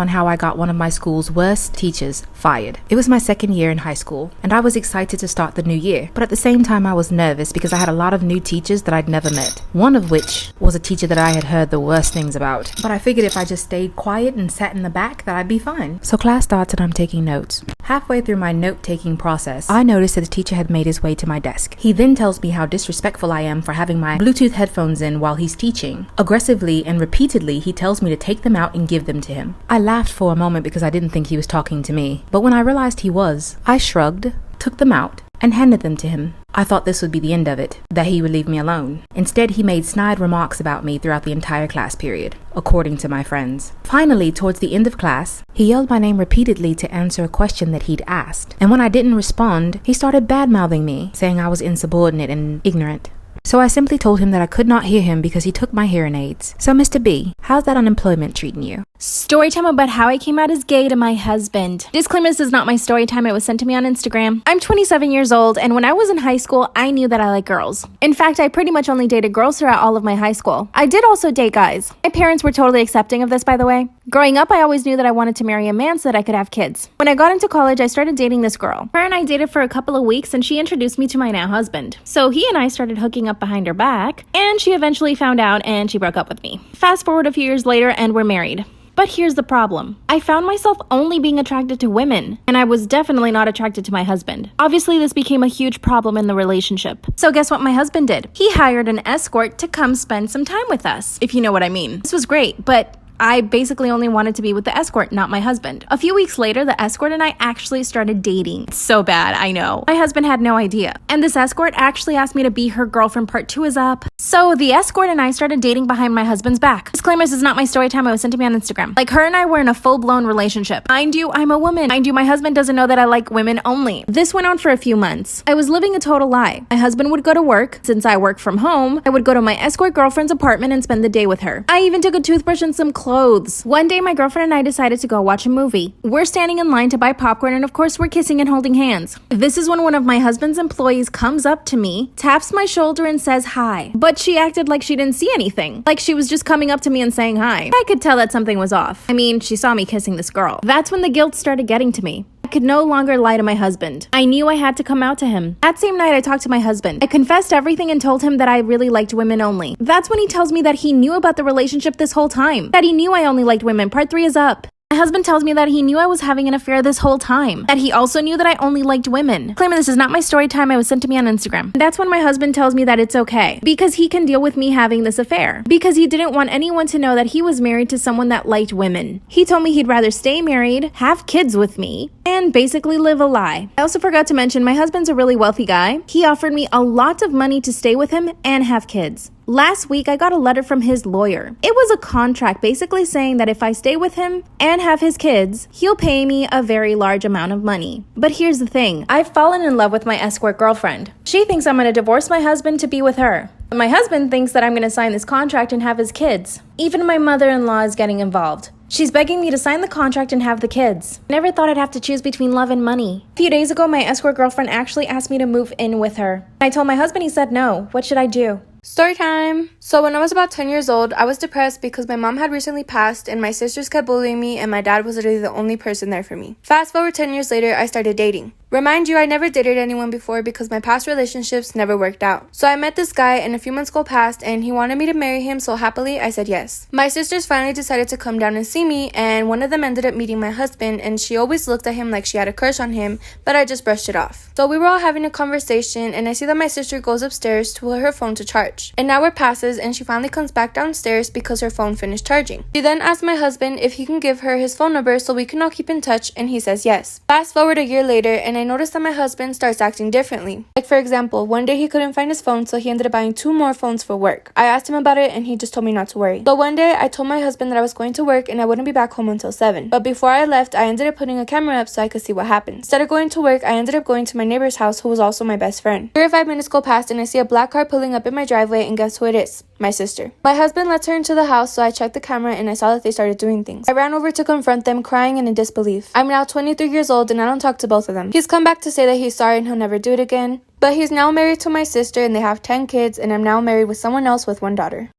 on how I got one of my school's worst teachers fired. It was my second year in high school, and I was excited to start the new year, but at the same time I was nervous because I had a lot of new teachers that I'd never met. One of which was a teacher that I had heard the worst things about, but I figured if I just stayed quiet and sat in the back that I'd be fine. So class starts and I'm taking notes. Halfway through my note-taking process, I noticed that the teacher had made his way to my desk. He then tells me how disrespectful I am for having my Bluetooth headphones in while he's teaching. Aggressively and repeatedly, he tells me to take them out and give them to him. I laughed for a moment because I didn't think he was talking to me, but when I realized he was, I shrugged, took them out, and handed them to him. I thought this would be the end of it, that he would leave me alone. Instead, he made snide remarks about me throughout the entire class period, according to my friends. Finally, towards the end of class, he yelled my name repeatedly to answer a question that he'd asked. And when I didn't respond, he started bad-mouthing me, saying I was insubordinate and ignorant. So I simply told him that I could not hear him because he took my hearing aids. So Mr. B, how's that unemployment treating you? Story time about how I came out as gay to my husband. Disclaimer, this is not my story time. It was sent to me on Instagram. I'm 27 years old, and when I was in high school, I knew that I like girls. In fact, I pretty much only dated girls throughout all of my high school. I did also date guys. My parents were totally accepting of this, by the way. Growing up, I always knew that I wanted to marry a man so that I could have kids. When I got into college, I started dating this girl. Her and I dated for a couple of weeks, and she introduced me to my now husband. So he and I started hooking up behind her back, and she eventually found out and she broke up with me. Fast forward a few years later, and we're married. But here's the problem. I found myself only being attracted to women, and I was definitely not attracted to my husband. Obviously, this became a huge problem in the relationship. So guess what my husband did? He hired an escort to come spend some time with us, if you know what I mean. This was great, but I basically only wanted to be with the escort, not my husband. A few weeks later, the escort and I actually started dating. So bad, I know. My husband had no idea. And this escort actually asked me to be her girlfriend. Part 2 is up. So the escort and I started dating behind my husband's back. Disclaimer, this is not my story time. It was sent to me on Instagram. Like, her and I were in a full-blown relationship. Mind you, I'm a woman. Mind you, my husband doesn't know that I like women only. This went on for a few months. I was living a total lie. My husband would go to work. Since I worked from home, I would go to my escort girlfriend's apartment and spend the day with her. I even took a toothbrush and some clothes. One day, my girlfriend and I decided to go watch a movie. We're standing in line to buy popcorn, and of course, we're kissing and holding hands. This is when one of my husband's employees comes up to me, taps my shoulder, and says hi. But she acted like she didn't see anything. Like she was just coming up to me and saying hi. I could tell that something was off. I mean, she saw me kissing this girl. That's when the guilt started getting to me. I could no longer lie to my husband. I knew I had to come out to him. That same night, I talked to my husband. I confessed everything and told him that I really liked women only. That's when he tells me that he knew about the relationship this whole time. That he knew I only liked women. Part 3 is up. My husband tells me that he knew I was having an affair this whole time. That he also knew that I only liked women. Claiming this is not my story time. It was sent to me on Instagram. That's when my husband tells me that it's okay, because he can deal with me having this affair. Because he didn't want anyone to know that he was married to someone that liked women. He told me he'd rather stay married, have kids with me, and basically live a lie. I also forgot to mention my husband's a really wealthy guy. He offered me a lot of money to stay with him and have kids. Last week, I got a letter from his lawyer. It was a contract basically saying that if I stay with him and have his kids, he'll pay me a very large amount of money. But here's the thing. I've fallen in love with my escort girlfriend. She thinks I'm going to divorce my husband to be with her. My husband thinks that I'm going to sign this contract and have his kids. Even my mother-in-law is getting involved. She's begging me to sign the contract and have the kids. Never thought I'd have to choose between love and money. A few days ago, my escort girlfriend actually asked me to move in with her. I told my husband, he said no. What should I do? Story time! So when I was about 10 years old, I was depressed because my mom had recently passed and my sisters kept bullying me and my dad was literally the only person there for me. Fast forward 10 years later, I started dating. Remind you, I never dated anyone before because my past relationships never worked out. So I met this guy and a few months go past and he wanted me to marry him, so happily I said yes. My sisters finally decided to come down and see me and one of them ended up meeting my husband and she always looked at him like she had a crush on him, but I just brushed it off. So we were all having a conversation and I see that my sister goes upstairs to put her phone to charge. An hour passes and she finally comes back downstairs because her phone finished charging. She then asked my husband if he can give her his phone number so we can all keep in touch and he says yes. Fast forward a year later and I noticed that my husband starts acting differently. Like for example, one day he couldn't find his phone so he ended up buying 2 more phones for work. I asked him about it and he just told me not to worry. So one day I told my husband that I was going to work and I wouldn't be back home until 7. But before I left, I ended up putting a camera up so I could see what happened. Instead of going to work, I ended up going to my neighbor's house who was also my best friend. 3 or 5 minutes go past and I see a black car pulling up in my driveway and guess who it is? My sister. My husband lets her into the house so I checked the camera and I saw that they started doing things. I ran over to confront them, crying and in disbelief. I'm now 23 years old and I don't talk to both of them. He's come back to say that he's sorry and he'll never do it again. But he's now married to my sister and they have 10 kids and I'm now married with someone else with 1 daughter.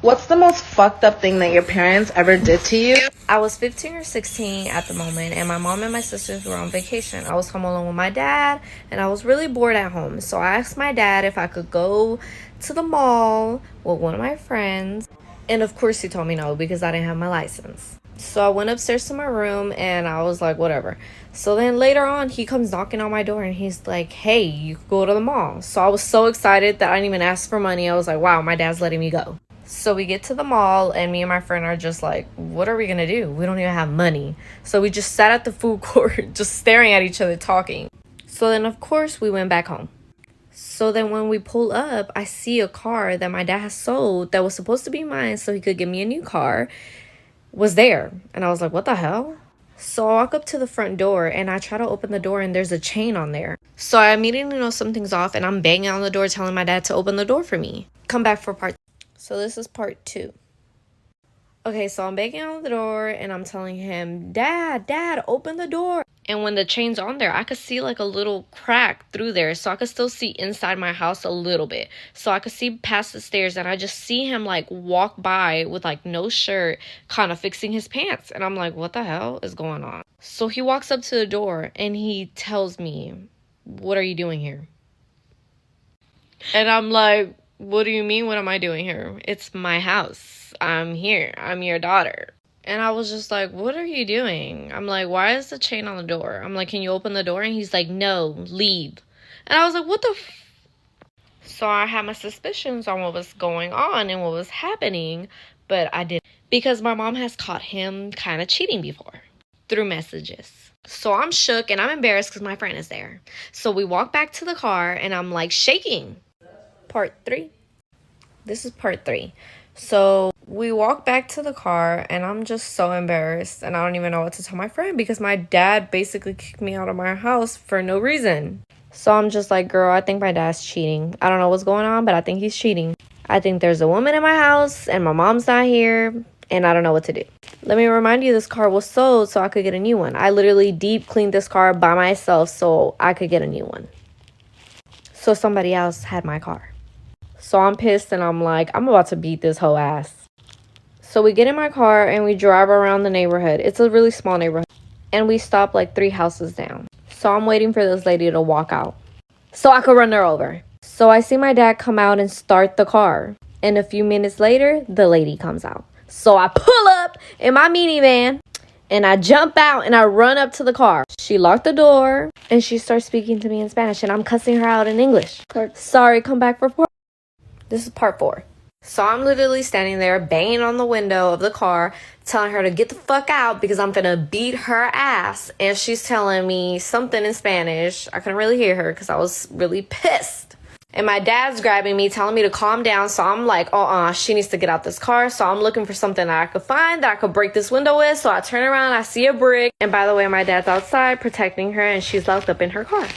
What's the most fucked up thing that your parents ever did to you? I was 15 or 16 at the moment, and my mom and my sisters were on vacation. I was home alone with my dad, and I was really bored at home. So I asked my dad if I could go to the mall with one of my friends. And of course, he told me no because I didn't have my license. So I went upstairs to my room, and I was like, whatever. So then later on, he comes knocking on my door, and he's like, hey, you could go to the mall. So I was so excited that I didn't even ask for money. I was like, wow, my dad's letting me go. So we get to the mall, and me and my friend are just like, what are we gonna do? We don't even have money. So we just sat at the food court, just staring at each other, talking. So then, of course, we went back home. So then when we pull up, I see a car that my dad has sold that was supposed to be mine so he could give me a new car was there. And I was like, what the hell? So I walk up to the front door, and I try to open the door, and there's a chain on there. So I immediately know something's off, and I'm banging on the door telling my dad to open the door for me. Come back for part. So this is part 2. Okay, so I'm banging on the door, and I'm telling him, Dad, open the door. And when the chain's on there, I could see like a little crack through there. So I could still see inside my house a little bit. So I could see past the stairs, and I just see him like walk by with like no shirt, kind of fixing his pants. And I'm like, what the hell is going on? So he walks up to the door, and he tells me, what are you doing here? And I'm like, what do you mean, what am I doing here? It's my house. I'm here. I'm your daughter. And I was just like, what are you doing? I'm like, why is the chain on the door? I'm like, can you open the door? And he's like, no, leave. And I was like, what the So I had my suspicions on what was going on and what was happening, but I didn't. Because my mom has caught him kind of cheating before through messages. So I'm shook and I'm embarrassed because my friend is there. So we walk back to the car, and I'm like shaking. Part 3. This is part 3. So we walk back to the car, and I'm just so embarrassed, and I don't even know what to tell my friend because my dad basically kicked me out of my house for no reason. So I'm just like, girl, I think my dad's cheating. I don't know what's going on, but I think he's cheating. I think there's a woman in my house, and my mom's not here, and I don't know what to do. Let me remind you, this car was sold so I could get a new one. I literally deep cleaned this car by myself so I could get a new one. So somebody else had my car. So I'm pissed, and I'm like, I'm about to beat this whole ass. So we get in my car, and we drive around the neighborhood. It's a really small neighborhood. And we stop like 3 houses down. So I'm waiting for this lady to walk out so I could run her over. So I see my dad come out and start the car. And a few minutes later, the lady comes out. So I pull up in my minivan, and I jump out, and I run up to the car. She locked the door, and she starts speaking to me in Spanish, and I'm cussing her out in English. Sorry, come back for part. This is part 4. So I'm literally standing there banging on the window of the car, telling her to get the fuck out because I'm gonna beat her ass. And she's telling me something in Spanish. I couldn't really hear her because I was really pissed. And my dad's grabbing me, telling me to calm down. So I'm like, she needs to get out this car. So I'm looking for something that I could find that I could break this window with. So I turn around, I see a brick. And by the way, my dad's outside protecting her, and she's locked up in her car,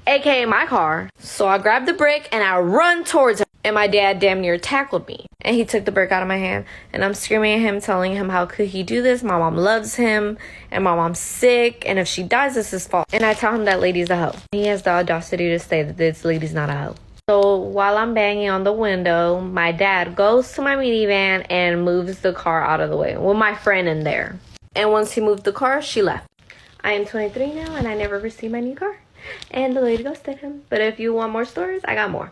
aka my car. So I grab the brick and I run towards her. And my dad damn near tackled me. And he took the brick out of my hand. And I'm screaming at him, telling him how could he do this? My mom loves him. And my mom's sick. And if she dies, it's his fault. And I tell him that lady's a hoe. He has the audacity to say that this lady's not a hoe. So while I'm banging on the window, my dad goes to my minivan and moves the car out of the way with my friend in there. And once he moved the car, she left. I am 23 now, and I never received my new car. And the lady ghosted him. But if you want more stories, I got more.